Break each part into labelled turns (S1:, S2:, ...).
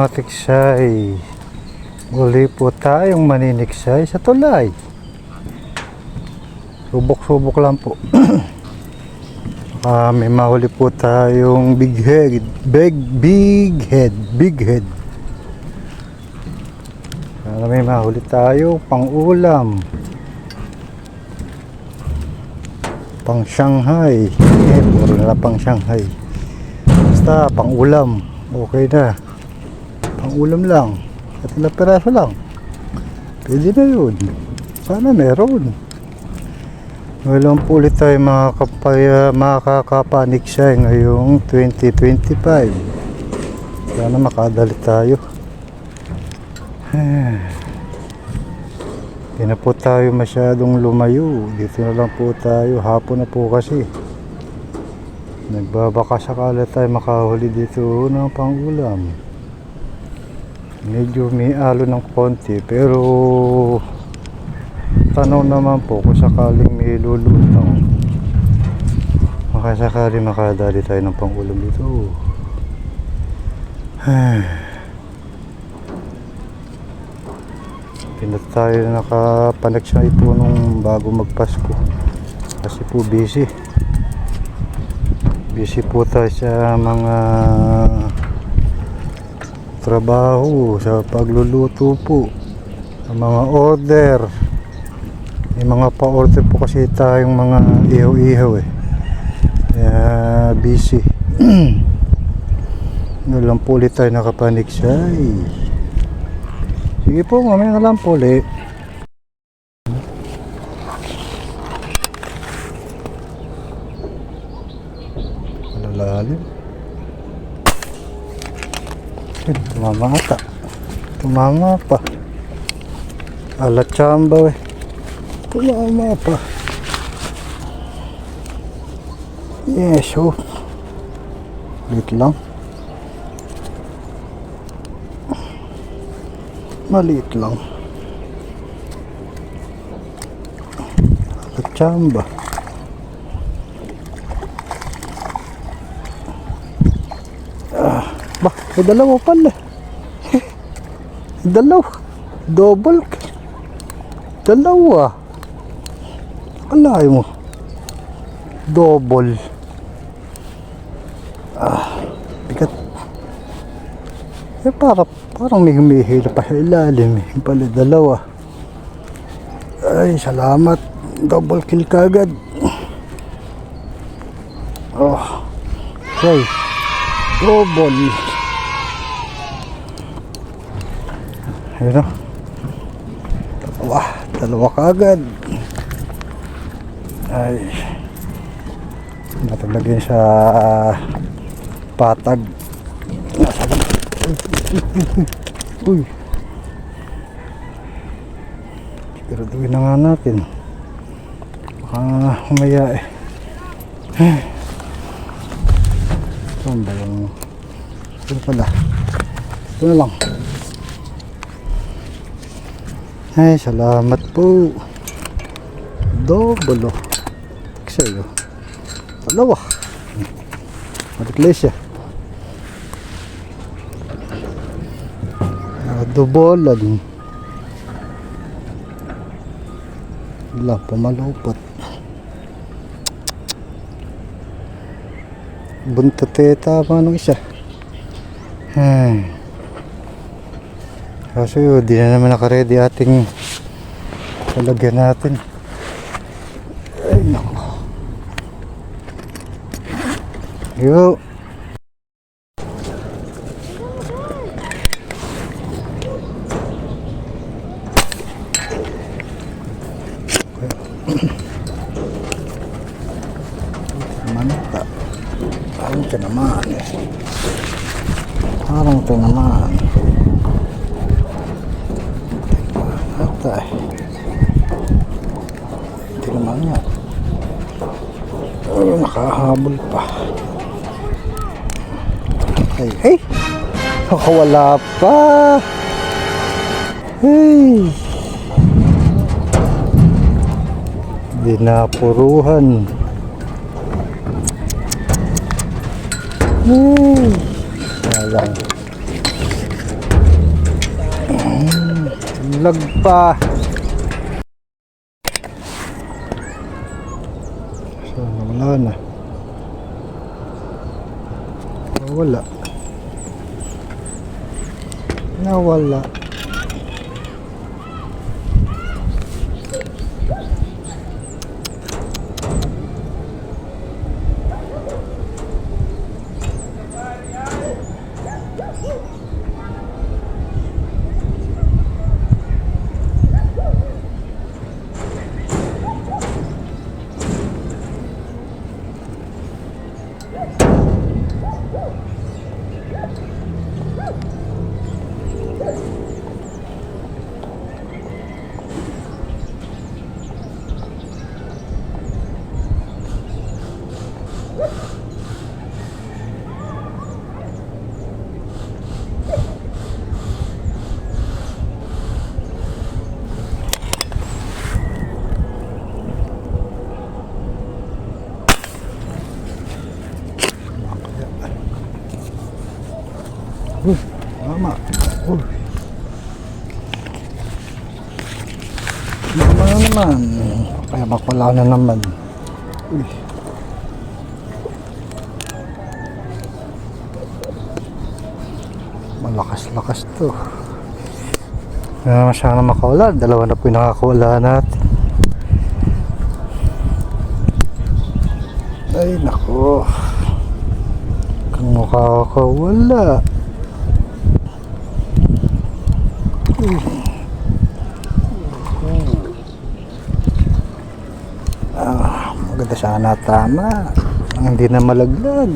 S1: mga tiksay, muli po tayong maniniksay sa tulay. Subok-subok lang po. May mahuli po tayong big head. May mahuli tayo pang ulam, pang Shanghai. Puro na pang Shanghai. Basta pang ulam, okay na. Pang ulam lang, at ilang peraso lang, pwede na yun. Sana meron. Ngayon po ulit tayo makakapaniksay ngayong 2025. Sana makadali tayo. Hindi na po tayo masyadong lumayo. Dito na lang po tayo. Hapon na po kasi. Nagbabaka sakala tayo makahuli dito ng pangulam. Medyo may alo ng konti, pero tanong naman po kung sakaling may lulutang, makasakaling makadali tayo ng pangulam dito. Pinat tayo nakapanagsay po nung bago magpasko kasi po busy po tayo sa mga trabaho, sa pagluluto po, sa mga order. May mga pa-order po kasi tayong mga ihaw-ihaw kaya busy. Ngayon po ulit tayo nakapaniksay. Sige po, mamaya na lang po ulit. Malalalim. Tumama ata. Tumama pa. Ala chamba tumama pa. Yes, oh. Wait lang. Maliit lang. Ala chamba. May dalawa pala. Double. Dalawa. Alay mo. Double. Bigat. Parang may humihila pa sa ilalim. Pala dalawa. Ay, salamat. Double kill kagad. Okay. Double. Ayun o. Dalawa kaagad. Ay, nataglagyan sa patag. Uy, siguraduhin na nga natin. Baka humaya saan ba yung ito pala? Ito na lang. Ay, salamat po. Double. Sa'yo. Dalawa. Matikles siya. Dubolan. Wala, pumalupot. Buntot tama nung isa. Kasi di na naman nakaredy ating palagyan natin. Ay nako. Yo. Manita. Parang ito naman. Atay. Hindi naman nga. Nakahabol pa. Hey! Nakawala pa! Hey! Dinapuruhan. Sayang. Lag pa. So, wala na. Wala. Nawala. Mama. Mama na naman. Kaya makwala na naman. Uy. Malakas-lakas to. Masyadong makawala. Dalawa na po yung nakakawala natin. Ay nako. Kung makakawala. Maganda sana tama. Hindi na malaglag.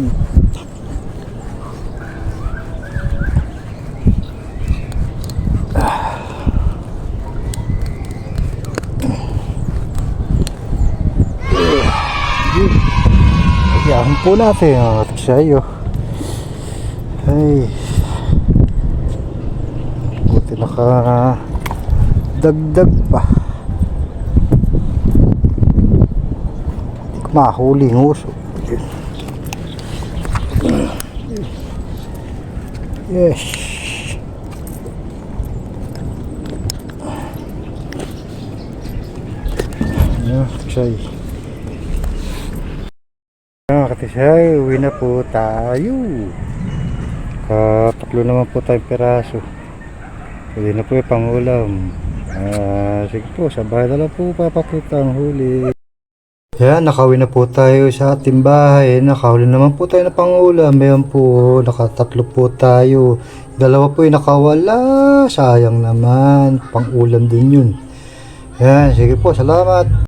S1: Yan po natin. Siya ay buti naka dagdag pa. Hindi ko mahuli ng uso. Yes. Katisay. Katisay, uwi na po tayo. Tatlo naman po tayong piraso. Pwede na po yung pangulam. Sige po, sa bahay na lang po papakita ang huli. Yan, nakauwi na po tayo sa ating bahay. Nakahuli naman po tayo na pangulam. Ayan po, nakatatlo po tayo. Dalawa po yung nakawala. Sayang naman, pangulam din yun. Yan, sige po, salamat.